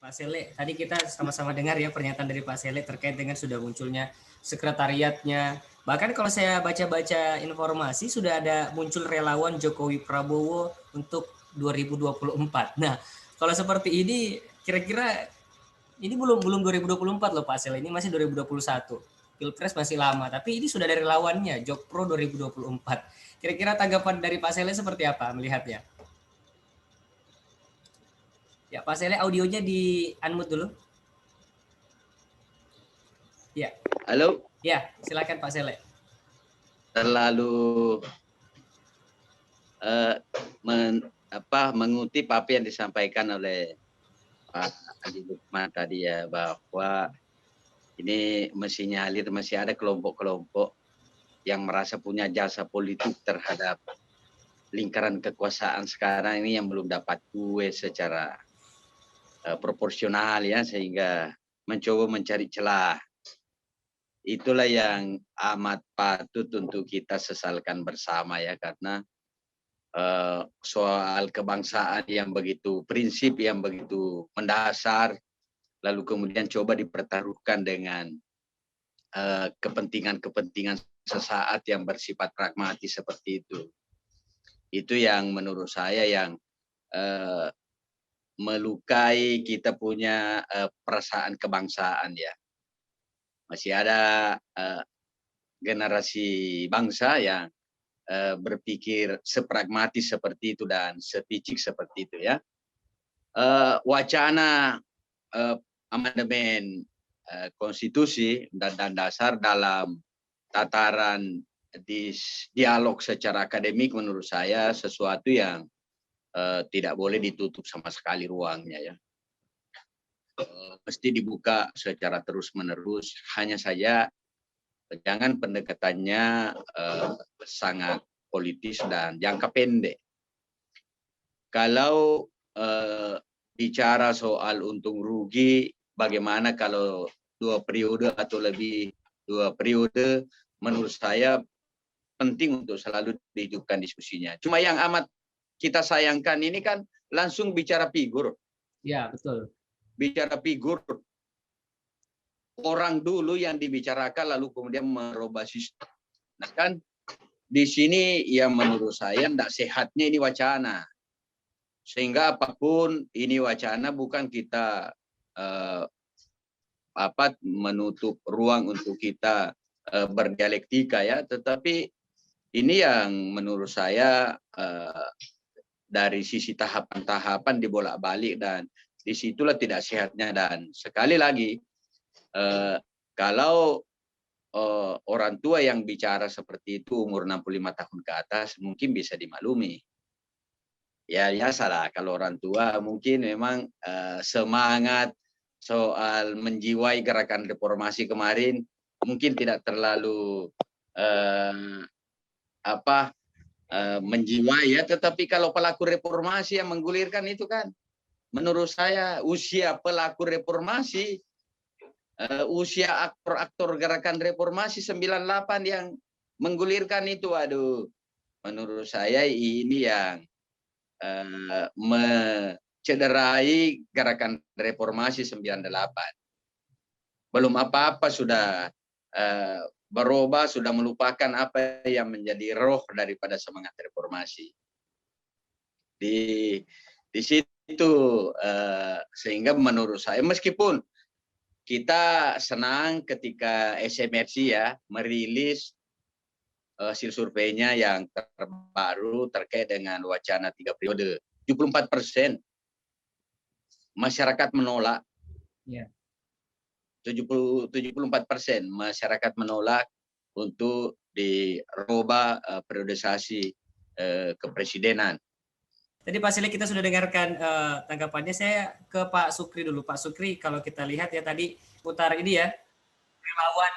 Pak Sele, tadi kita sama-sama dengar ya pernyataan dari Pak Sele terkait dengan sudah munculnya sekretariatnya. Bahkan kalau saya baca-baca informasi sudah ada muncul relawan Jokowi Prabowo untuk 2024. Nah, kalau seperti ini kira-kira ini belum belum 2024 loh Pak Sele, ini masih 2021. Pilpres masih lama, tapi ini sudah ada relawannya, Jokpro 2024. Kira-kira tanggapan dari Pak Sele seperti apa melihatnya? Ya, Pak Sele audionya di unmute dulu. Ya. Halo. Ya, silakan Pak Sele. Terlalu mengutip apa yang disampaikan oleh Pak Adi Lukman tadi ya, bahwa ini masih ada kelompok-kelompok yang merasa punya jasa politik terhadap lingkaran kekuasaan sekarang ini yang belum dapat kue secara proporsional ya, sehingga mencoba mencari celah. Itulah yang amat patut untuk kita sesalkan bersama ya, karena soal kebangsaan yang begitu prinsip, yang begitu mendasar, lalu kemudian coba dipertaruhkan dengan kepentingan-kepentingan sesaat yang bersifat pragmatis seperti itu. Itu yang menurut saya yang melukai kita punya perasaan kebangsaan ya. Masih ada generasi bangsa yang berpikir sepragmatis seperti itu dan sepicik seperti itu ya. Wacana amandemen konstitusi dan dasar dalam tataran dialog secara akademik menurut saya sesuatu yang tidak boleh ditutup sama sekali ruangnya ya. Mesti dibuka secara terus-menerus, hanya saja jangan pendekatannya sangat politis dan jangka pendek. Kalau bicara soal untung rugi, bagaimana kalau 2 periode atau lebih 2 periode, menurut saya penting untuk selalu dihidupkan diskusinya. Cuma yang amat kita sayangkan ini kan langsung bicara figur. Ya, betul. Bicara figur. Orang dulu yang dibicarakan lalu kemudian merubah sistem. Nah kan di sini yang menurut saya tidak sehatnya ini wacana. Sehingga apapun ini wacana bukan kita menutup ruang untuk kita berdialektika ya, tetapi ini yang menurut saya dari sisi tahapan-tahapan dibolak-balik dan disitulah tidak sehatnya. Dan sekali lagi kalau orang tua yang bicara seperti itu umur 65 tahun ke atas mungkin bisa dimaklumi. Ya salah kalau orang tua mungkin memang semangat soal menjiwai gerakan reformasi kemarin mungkin tidak terlalu menjiwai ya, tetapi kalau pelaku reformasi yang menggulirkan itu kan menurut saya usia pelaku reformasi, usia aktor-aktor gerakan reformasi 98 yang menggulirkan itu, aduh, menurut saya ini yang mencederai gerakan reformasi 98. Belum apa-apa sudah berubah, sudah melupakan apa yang menjadi roh daripada semangat reformasi. Di situ sehingga menurut saya meskipun kita senang ketika SMRC ya merilis hasil surveinya yang terbaru terkait dengan wacana 3 periode. 74% masyarakat menolak. Ya. 74% masyarakat menolak untuk dirubah periodisasi kepresidenan. Tadi Pak Sele kita sudah dengarkan tanggapannya. Saya ke Pak Sukri dulu. Pak Sukri, kalau kita lihat ya tadi putar ini ya, relawan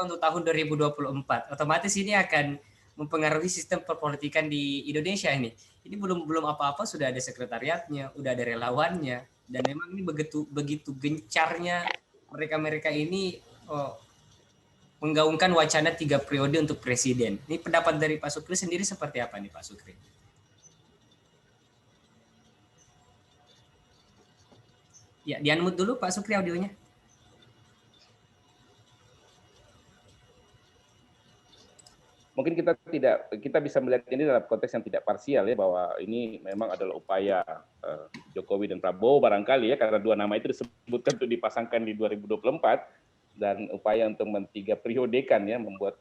untuk tahun 2024. Otomatis ini akan mempengaruhi sistem perpolitikan di Indonesia ini. Ini belum apa-apa sudah ada sekretariatnya, udah ada relawannya, dan memang ini begitu gencarnya mereka ini menggaungkan wacana 3 periode untuk presiden. Ini pendapat dari Pak Sukri sendiri seperti apa nih Pak Sukri? Ya, di-unmute dulu Pak Sukri audionya. Mungkin kita bisa melihat ini dalam konteks yang tidak parsial ya, bahwa ini memang adalah upaya Jokowi dan Prabowo barangkali ya, karena dua nama itu disebutkan untuk dipasangkan di 2024 dan upaya untuk tiga periodekan ya, membuat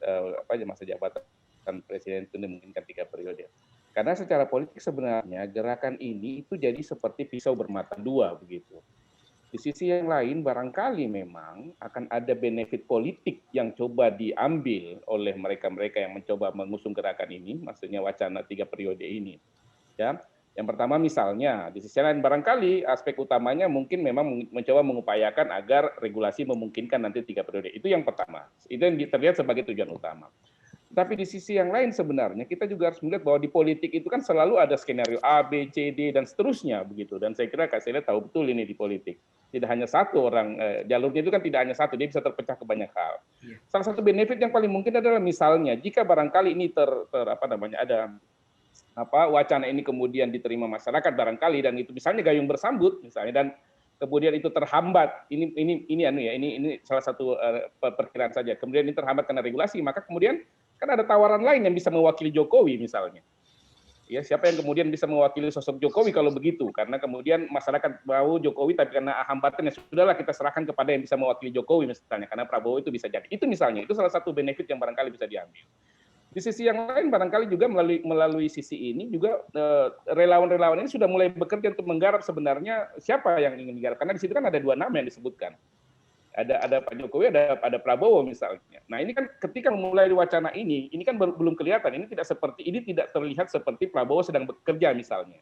masa jabatan presiden itu dimungkinkan 3 periode. Karena secara politik sebenarnya gerakan ini itu jadi seperti pisau bermata dua begitu. Di sisi yang lain barangkali memang akan ada benefit politik yang coba diambil oleh mereka-mereka yang mencoba mengusung gerakan ini, maksudnya wacana 3 periode ini. Ya, yang pertama misalnya di sisi lain barangkali aspek utamanya mungkin memang mencoba mengupayakan agar regulasi memungkinkan nanti 3 periode. Itu yang pertama. Itu yang terlihat sebagai tujuan utama. Tapi di sisi yang lain sebenarnya kita juga harus melihat bahwa di politik itu kan selalu ada skenario A, B, C, D, dan seterusnya begitu. Dan saya kira Kak Sele tahu betul ini di politik. Tidak hanya satu orang, jalurnya itu kan tidak hanya satu, dia bisa terpecah ke banyak hal. Salah satu benefit yang paling mungkin adalah misalnya jika barangkali ini ada wacana ini kemudian diterima masyarakat barangkali, dan itu misalnya gayung bersambut misalnya, dan kemudian itu terhambat, ini salah satu perkiraan saja, kemudian ini terhambat karena regulasi, maka kemudian kan ada tawaran lain yang bisa mewakili Jokowi misalnya. Ya, siapa yang kemudian bisa mewakili sosok Jokowi kalau begitu? Karena kemudian masyarakat mau Jokowi, tapi karena hambatan ya sudahlah kita serahkan kepada yang bisa mewakili Jokowi misalnya, karena Prabowo itu bisa jadi. Itu misalnya, itu salah satu benefit yang barangkali bisa diambil. Di sisi yang lain barangkali juga melalui sisi ini juga relawan-relawan ini sudah mulai bekerja untuk menggarap sebenarnya siapa yang ingin digarap. Karena di situ kan ada 2 nama yang disebutkan. Ada Pak Jokowi, ada Prabowo misalnya. Nah ini kan ketika memulai wacana ini kan belum kelihatan, ini tidak terlihat seperti Prabowo sedang bekerja misalnya,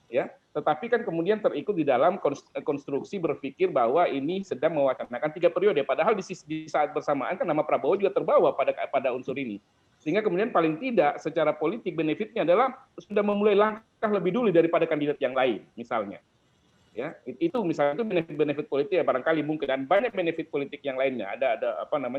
ya. Tetapi kan kemudian terikut di dalam konstruksi berpikir bahwa ini sedang mewacanakan 3 periode. Padahal di saat bersamaan kan nama Prabowo juga terbawa pada unsur ini. Sehingga kemudian paling tidak secara politik benefitnya adalah sudah memulai langkah lebih dulu daripada kandidat yang lain misalnya. Ya, itu misalnya itu benefit politik ya barangkali mungkin, dan banyak benefit politik yang lainnya, ada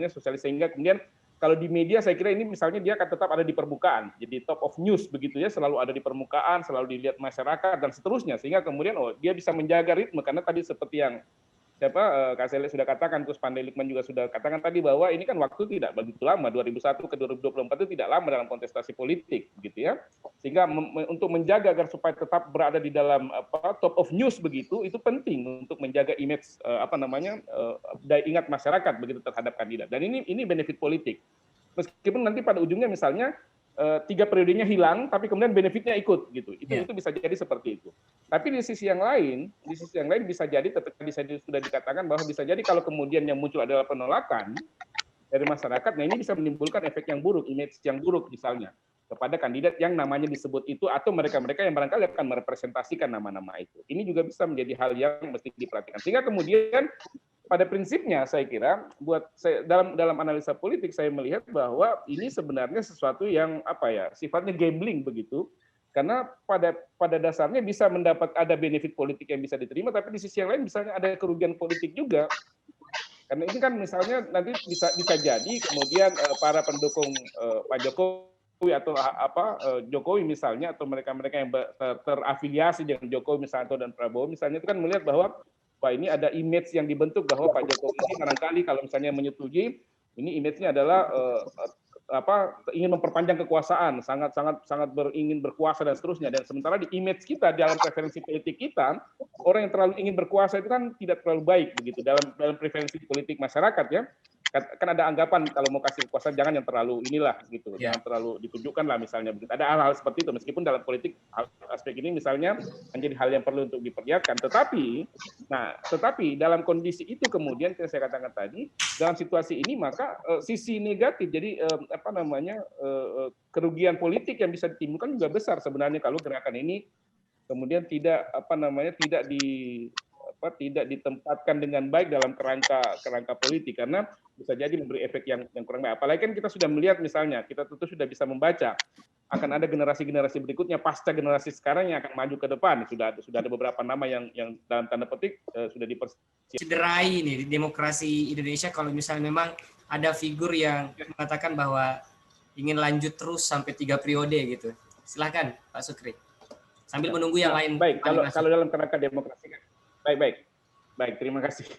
sosialis, sehingga kemudian kalau di media saya kira ini misalnya dia akan tetap ada di permukaan, jadi top of news begitu ya, selalu ada di permukaan, selalu dilihat masyarakat dan seterusnya, sehingga kemudian dia bisa menjaga ritme, karena tadi seperti yang Kak Sele sudah katakan, Gus Pandey-Lukman juga sudah katakan tadi bahwa ini kan waktu tidak begitu lama, 2001 ke 2024 itu tidak lama dalam kontestasi politik begitu ya. Sehingga untuk menjaga agar supaya tetap berada di dalam top of news begitu, itu penting untuk menjaga image daya ingat masyarakat begitu terhadap kandidat. Dan ini benefit politik. Meskipun nanti pada ujungnya misalnya 3 periodenya hilang, tapi kemudian benefitnya ikut gitu. Itu bisa jadi seperti itu. Tapi di sisi yang lain bisa jadi sudah dikatakan bahwa bisa jadi kalau kemudian yang muncul adalah penolakan dari masyarakat, nah ini bisa menimbulkan efek yang buruk, image yang buruk misalnya kepada kandidat yang namanya disebut itu, atau mereka-mereka yang barangkali akan merepresentasikan nama-nama itu. Ini juga bisa menjadi hal yang mesti diperhatikan. Sehingga kemudian pada prinsipnya saya kira dalam analisa politik saya melihat bahwa ini sebenarnya sesuatu yang sifatnya gambling begitu, karena pada dasarnya bisa ada benefit politik yang bisa diterima, tapi di sisi yang lain misalnya ada kerugian politik juga, karena ini kan misalnya nanti bisa jadi kemudian para pendukung Pak Jokowi atau Jokowi misalnya, atau mereka-mereka yang terafiliasi dengan Jokowi misalnya atau dan Prabowo misalnya, itu kan melihat bahwa ini ada image yang dibentuk bahwa Pak Jokowi ini barangkali kalau misalnya menyetujui, ini image-nya adalah ingin memperpanjang kekuasaan, sangat ingin berkuasa dan seterusnya. Dan sementara di image kita, dalam preferensi politik kita, orang yang terlalu ingin berkuasa itu kan tidak terlalu baik begitu dalam preferensi politik masyarakat ya. Kan ada anggapan kalau mau kasih kekuasaan jangan yang terlalu jangan terlalu ditunjukkan lah misalnya. Ada hal-hal seperti itu, meskipun dalam politik aspek ini misalnya menjadi hal yang perlu untuk diperlihatkan. Tetapi dalam kondisi itu kemudian saya katakan tadi, dalam situasi ini maka sisi negatif, jadi kerugian politik yang bisa ditimbulkan juga besar sebenarnya kalau gerakan ini kemudian tidak ditempatkan dengan baik dalam kerangka politik, karena bisa jadi memberi efek yang kurang baik. Apalagi kan kita sudah melihat misalnya, kita tentu sudah bisa membaca akan ada generasi-generasi berikutnya pasca generasi sekarang yang akan maju ke depan. Sudah ada beberapa nama yang dalam tanda petik sudah dipersiapkan. Cederai nih di demokrasi Indonesia kalau misalnya memang ada figur yang mengatakan bahwa ingin lanjut terus sampai 3 periode gitu. Silakan Pak Sukri. Sambil menunggu yang lain. Baik, kalau dalam kerangka demokrasi kan. Baik. Baik, terima kasih.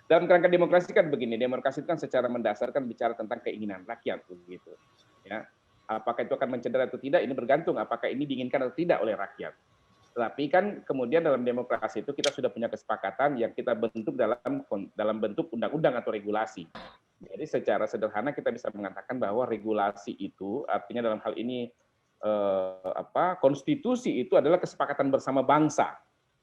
Dalam kerangka demokrasi kan begini, demokrasi itu kan secara mendasar kan bicara tentang keinginan rakyat begitu. Ya, apakah itu akan mencederai atau tidak ini bergantung apakah ini diinginkan atau tidak oleh rakyat. Tapi kan kemudian dalam demokrasi itu kita sudah punya kesepakatan yang kita bentuk dalam bentuk undang-undang atau regulasi. Jadi secara sederhana kita bisa mengatakan bahwa regulasi itu artinya dalam hal ini konstitusi itu adalah kesepakatan bersama bangsa,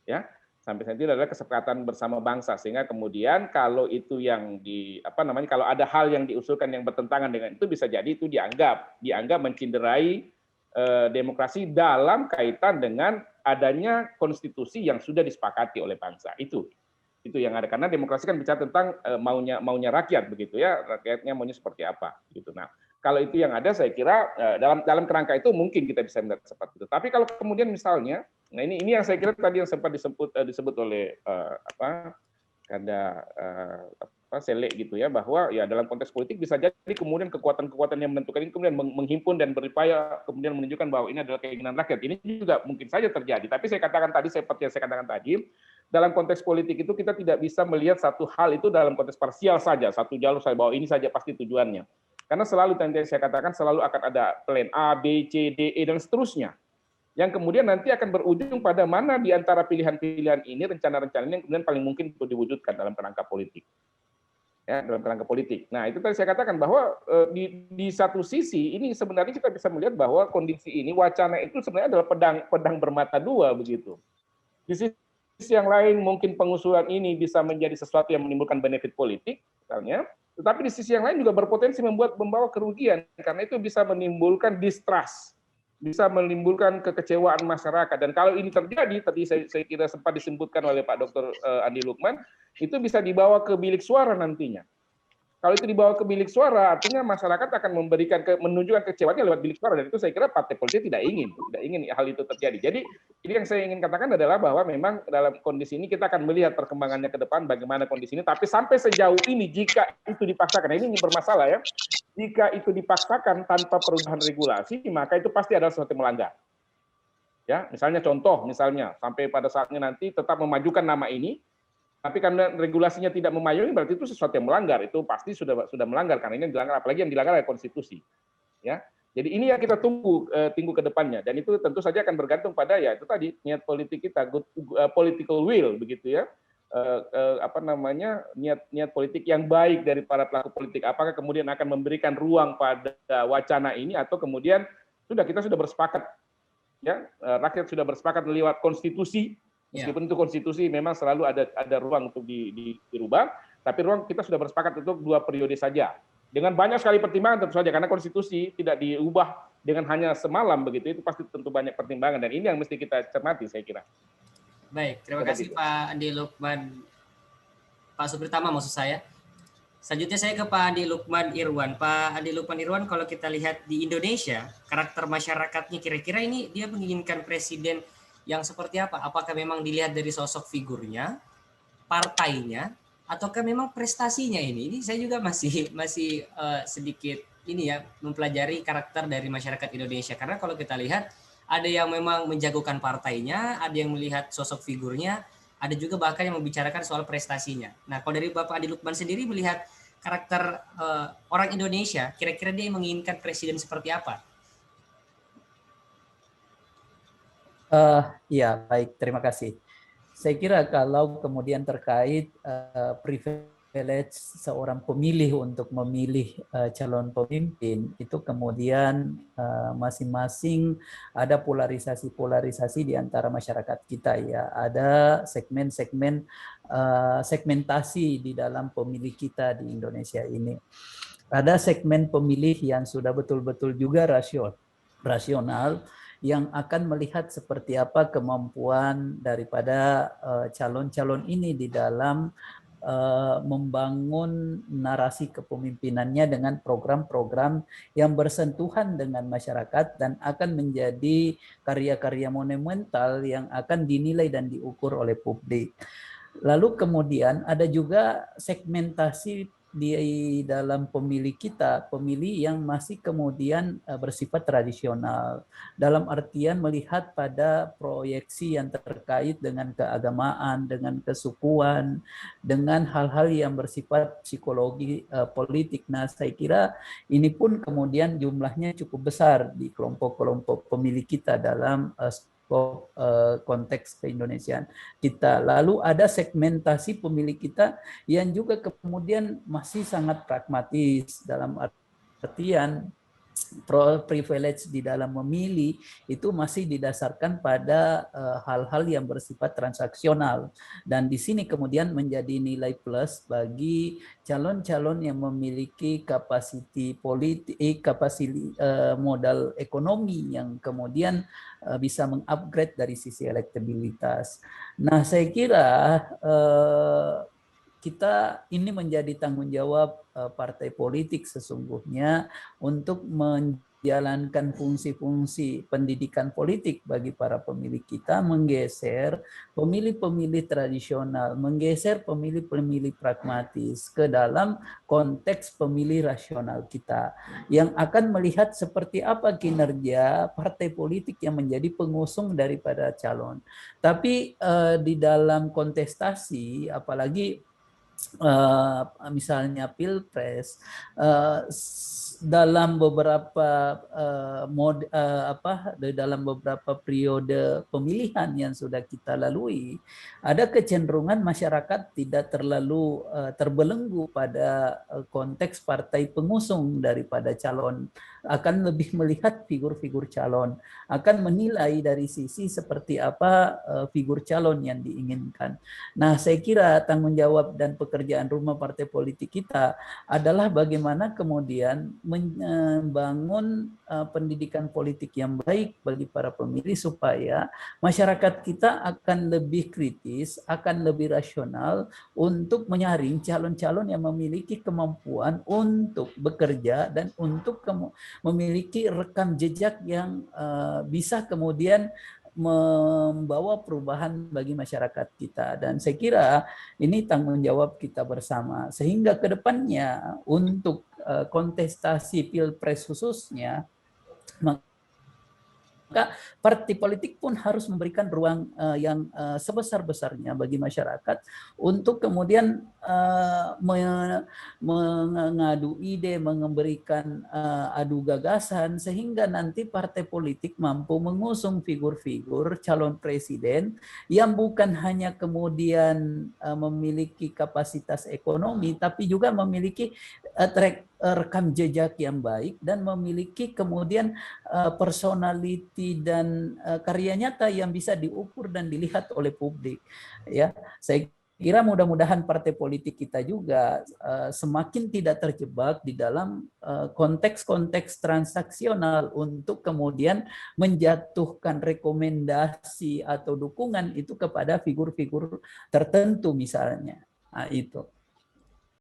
ya. Sampai saat ini adalah kesepakatan bersama bangsa, sehingga kemudian kalau itu yang kalau ada hal yang diusulkan yang bertentangan dengan itu bisa jadi itu dianggap mencinderai demokrasi dalam kaitan dengan adanya konstitusi yang sudah disepakati oleh bangsa. Itu yang ada, karena demokrasi kan bicara tentang maunya rakyat begitu ya, rakyatnya maunya seperti apa gitu. Nah, kalau itu yang ada saya kira dalam kerangka itu mungkin kita bisa melihat seperti itu. Tapi kalau kemudian misalnya, nah ini yang saya kira tadi yang sempat disebut oleh Sele gitu ya, bahwa ya dalam konteks politik bisa jadi kemudian kekuatan-kekuatan yang menentukan ini kemudian menghimpun dan berupaya kemudian menunjukkan bahwa ini adalah keinginan rakyat. Ini juga mungkin saja terjadi. Tapi saya katakan tadi, seperti yang saya katakan tadi, dalam konteks politik itu kita tidak bisa melihat satu hal itu dalam konteks parsial saja, satu jalur saja, bahwa ini saja pasti tujuannya. Karena selalu tadi saya katakan selalu akan ada plan A, B, C, D, E, dan seterusnya. Yang kemudian nanti akan berujung pada mana di antara pilihan-pilihan ini, rencana-rencana ini yang kemudian paling mungkin untuk diwujudkan dalam kerangka politik. Ya, dalam kerangka politik. Nah, itu tadi saya katakan bahwa di satu sisi ini sebenarnya kita bisa melihat bahwa kondisi ini, wacana itu sebenarnya adalah pedang bermata dua begitu. Di sisi yang lain mungkin pengusulan ini bisa menjadi sesuatu yang menimbulkan benefit politik misalnya, tetapi di sisi yang lain juga berpotensi membawa kerugian, karena itu bisa menimbulkan distrust, bisa menimbulkan kekecewaan masyarakat. Dan kalau ini terjadi, tadi saya kira sempat disebutkan oleh Pak Dr. Andi Lukman, itu bisa dibawa ke bilik suara nantinya. Kalau itu dibawa ke bilik suara, artinya masyarakat akan menunjukkan kecewaannya lewat bilik suara, dan itu saya kira partai politik tidak ingin hal itu terjadi. Jadi ini yang saya ingin katakan adalah bahwa memang dalam kondisi ini kita akan melihat perkembangannya ke depan bagaimana kondisi ini. Tapi sampai sejauh ini jika itu dipaksakan, nah ini bermasalah ya. Jika itu dipaksakan tanpa perubahan regulasi, maka itu pasti adalah sesuatu yang melanggar. Ya, misalnya sampai pada saatnya nanti tetap memajukan nama ini, tapi karena regulasinya tidak memayungi, berarti itu sesuatu yang melanggar. Itu pasti sudah melanggar, karena ini dilanggar, apalagi yang dilanggar adalah konstitusi. Ya, jadi ini yang kita tunggu ke depannya, dan itu tentu saja akan bergantung pada ya itu tadi niat politik kita, political will begitu ya. Niat politik yang baik dari para pelaku politik. Apakah kemudian akan memberikan ruang pada wacana ini, atau kemudian kita sudah bersepakat, ya rakyat sudah bersepakat lewat konstitusi. Meskipun itu konstitusi memang selalu ada ruang untuk dirubah, tapi ruang kita sudah bersepakat untuk 2 periode saja. Dengan banyak sekali pertimbangan tentu saja, karena konstitusi tidak diubah dengan hanya semalam begitu, itu pasti tentu banyak pertimbangan, dan ini yang mesti kita cermati saya kira. Baik, terima kasih Pak Andi Lukman, Pak Supritama maksud saya. Selanjutnya saya ke Pak Andi Lukman Irwan. Pak Andi Lukman Irwan, kalau kita lihat di Indonesia, karakter masyarakatnya kira-kira ini dia menginginkan presiden yang seperti apa? Apakah memang dilihat dari sosok figurnya, partainya, ataukah memang prestasinya ini? Ini saya juga masih sedikit mempelajari karakter dari masyarakat Indonesia. Karena kalau kita lihat ada yang memang menjagokan partainya, ada yang melihat sosok figurnya, ada juga bahkan yang membicarakan soal prestasinya. Nah, kalau dari Bapak Andi Lukman sendiri melihat karakter orang Indonesia, kira-kira dia menginginkan presiden seperti apa? Ya, baik, terima kasih. Saya kira kalau kemudian terkait privilege seorang pemilih untuk memilih calon pemimpin, itu kemudian masing-masing ada polarisasi di antara masyarakat kita ya. Ada segmentasi di dalam pemilih kita di Indonesia ini. Ada segmen pemilih yang sudah betul-betul juga rasional, yang akan melihat seperti apa kemampuan daripada calon-calon ini di dalam membangun narasi kepemimpinannya dengan program-program yang bersentuhan dengan masyarakat dan akan menjadi karya-karya monumental yang akan dinilai dan diukur oleh publik. Lalu kemudian ada juga segmentasi di dalam pemilih kita, pemilih yang masih kemudian bersifat tradisional, dalam artian melihat pada proyeksi yang terkait dengan keagamaan, dengan kesukuan, dengan hal-hal yang bersifat psikologi politik. Nah, saya kira ini pun kemudian jumlahnya cukup besar di kelompok-kelompok pemilih kita dalam konteks keindonesiaan kita. Lalu ada segmentasi pemilih kita yang juga kemudian masih sangat pragmatis, dalam artian privilege di dalam memilih itu masih didasarkan pada hal-hal yang bersifat transaksional, dan di sini kemudian menjadi nilai plus bagi calon-calon yang memiliki kapasiti politik, kapasiti modal ekonomi yang kemudian bisa mengupgrade dari sisi elektabilitas. Nah, saya kira kita ini menjadi tanggung jawab partai politik sesungguhnya untuk menjalankan fungsi-fungsi pendidikan politik bagi para pemilih kita, menggeser pemilih-pemilih tradisional, menggeser pemilih-pemilih pragmatis ke dalam konteks pemilih rasional kita, yang akan melihat seperti apa kinerja partai politik yang menjadi pengusung daripada calon. Tapi di dalam kontestasi, apalagi misalnya pilpres, dalam beberapa dalam beberapa periode pemilihan yang sudah kita lalui, ada kecenderungan masyarakat tidak terlalu terbelenggu pada konteks partai pengusung daripada calon, akan lebih melihat figur-figur calon, akan menilai dari sisi seperti apa figur calon yang diinginkan. Nah, saya kira tanggung jawab dan pekerjaan rumah partai politik kita adalah bagaimana kemudian membangun pendidikan politik yang baik bagi para pemilih supaya masyarakat kita akan lebih kritis, akan lebih rasional untuk menyaring calon-calon yang memiliki kemampuan untuk bekerja dan untuk memiliki rekam jejak yang bisa kemudian membawa perubahan bagi masyarakat kita. Dan saya kira ini tanggung jawab kita bersama, sehingga ke depannya untuk kontestasi pilpres khususnya, maka partai politik pun harus memberikan ruang yang sebesar-besarnya bagi masyarakat untuk kemudian mengadu ide, memberikan adu gagasan, sehingga nanti partai politik mampu mengusung figur-figur calon presiden yang bukan hanya kemudian memiliki kapasitas ekonomi, tapi juga memiliki rekam jejak yang baik dan memiliki kemudian personality dan karya nyata yang bisa diukur dan dilihat oleh publik. Ya, saya kira mudah-mudahan partai politik kita juga semakin tidak terjebak di dalam konteks-konteks transaksional untuk kemudian menjatuhkan rekomendasi atau dukungan itu kepada figur-figur tertentu misalnya. Nah, itu.